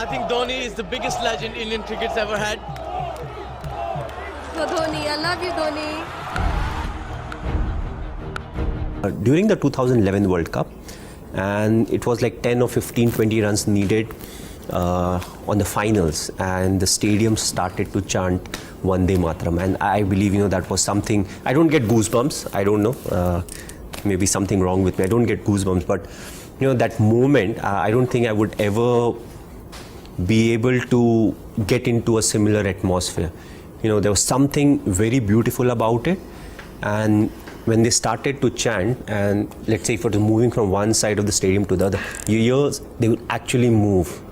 I think Dhoni is the biggest legend Indian cricket's ever had. So Dhoni, I love you, Dhoni. During the 2011 World Cup, and it was like 10 or 15, 20 runs needed on the finals, and the stadium started to chant Vande Mataram, and I believe, that was something. I don't get goosebumps, I don't know, maybe something wrong with me, I don't get goosebumps, but that moment, I don't think I would ever be able to get into a similar atmosphere. There was something very beautiful about it, and when they started to chant, and let's say if it was moving from one side of the stadium to the other, they would actually move.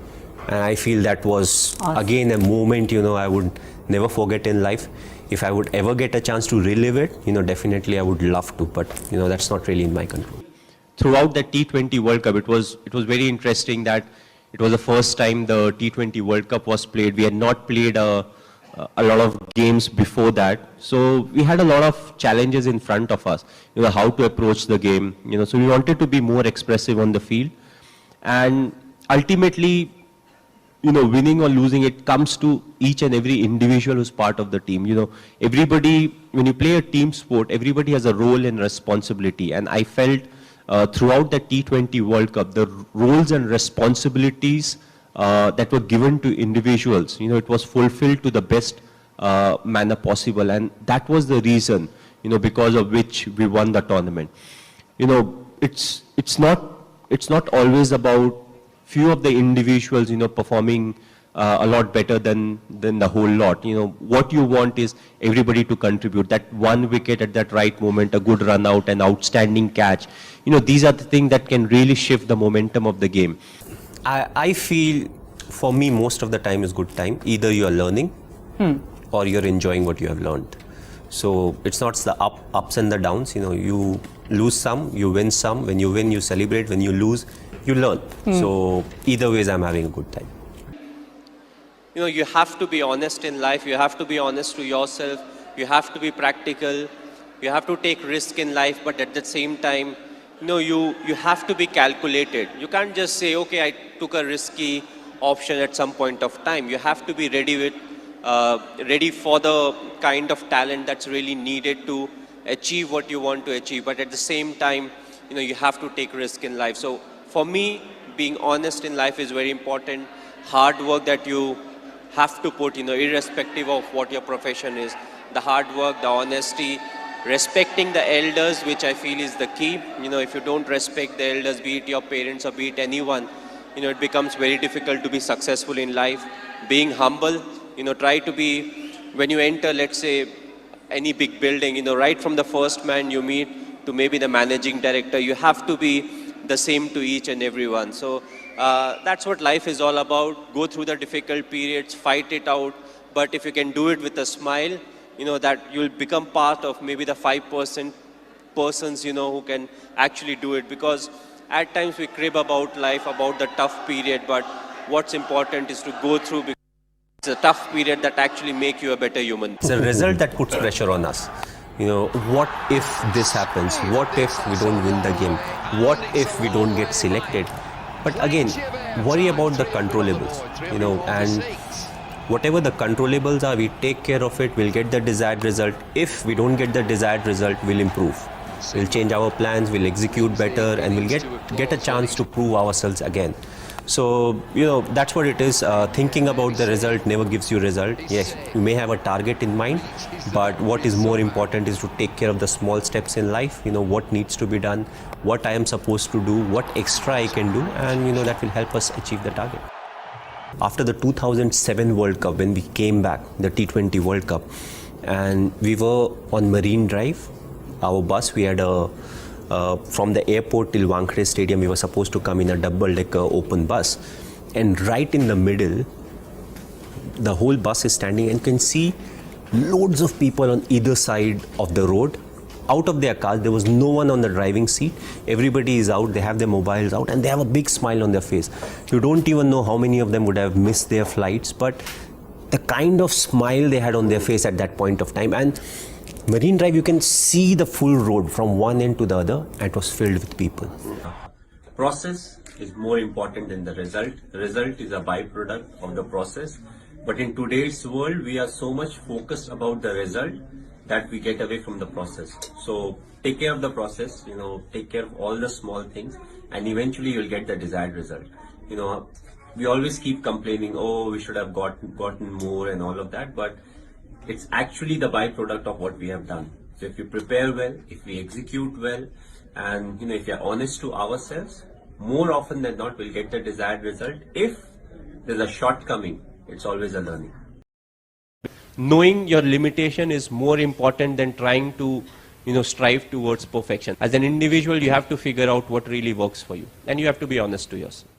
And I feel that was, again, a moment, I would never forget in life. If I would ever get a chance to relive it, definitely I would love to, but, that's not really in my control. Throughout the T20 World Cup, it was very interesting that it was the first time the T20 World Cup was played. We had not played a lot of games before that, so we had a lot of challenges in front of us, how to approach the game, so we wanted to be more expressive on the field, and ultimately, winning or losing, it comes to each and every individual who's part of the team. Everybody, when you play a team sport, everybody has a role and responsibility, and I felt throughout the T20 World Cup, the roles and responsibilities that were given to individuals, it was fulfilled to the best manner possible, and that was the reason, because of which we won the tournament. It's not always about few of the individuals, performing a lot better than the whole lot. What you want is everybody to contribute. That one wicket at that right moment, a good run out, an outstanding catch. These are the things that can really shift the momentum of the game. I feel, for me, most of the time is good time. Either you are learning or you're enjoying what you have learned. So it's not the ups and the downs. You lose some, you win some. When you win, you celebrate. When you lose, you learn. So either ways, I'm having a good time. You have to be honest in life. You have to be honest to yourself. You have to be practical. You have to take risk in life, but at the same time, you have to be calculated. You can't just say, okay, I took a risky option at some point of time. You have to be ready for the kind of talent that's really needed to achieve what you want to achieve. But at the same time, you have to take risk in life. So for me, being honest in life is very important. Hard work that you have to put, irrespective of what your profession is. The hard work, the honesty, respecting the elders, which I feel is the key. If you don't respect the elders, be it your parents or be it anyone, it becomes very difficult to be successful in life. Being humble, try to be, when you enter, let's say, any big building, right from the first man you meet to maybe the managing director, you have to be the same to each and everyone. So that's what life is all about. Go through the difficult periods, fight it out, but if you can do it with a smile, that you'll become part of maybe the 5% persons, who can actually do it. Because at times we crib about life, about the tough period, but what's important is to go through, because it's a tough period that actually make you a better human. It's a result that puts pressure on us. What if this happens? What if we don't win the game? What if we don't get selected? But again, worry about the controllables, and whatever the controllables are, we take care of it, we'll get the desired result. If we don't get the desired result, we'll improve. We'll change our plans, we'll execute better, and we'll get a chance to prove ourselves again. So, that's what it is. Thinking about the result never gives you result. Yes, you may have a target in mind, but what is more important is to take care of the small steps in life. What needs to be done, what I am supposed to do, what extra I can do, and that will help us achieve the target. After the 2007 World Cup, when we came back, the T20 World Cup, and we were on Marine Drive, our bus, we had from the airport till Wankhede Stadium, we were supposed to come in a double-decker open bus. And right in the middle, the whole bus is standing, and you can see loads of people on either side of the road, out of their cars. There was no one on the driving seat. Everybody is out, they have their mobiles out, and they have a big smile on their face. You don't even know how many of them would have missed their flights, but the kind of smile they had on their face at that point of time. And Marine Drive, you can see the full road from one end to the other, and it was filled with people. Process, is more important than the result. The result is a byproduct of the process. But in today's world, we are so much focused about the result that we get away from the process. So take care of the process, take care of all the small things, and eventually you'll get the desired result. We always keep complaining, oh, we should have gotten more and all of that, but it's actually the byproduct of what we have done. So if you prepare well, if we execute well, and if you're honest to ourselves, more often than not, we'll get the desired result. If there's a shortcoming, it's always a learning. Knowing your limitation is more important than trying to, strive towards perfection. As an individual, you have to figure out what really works for you, and you have to be honest to yourself.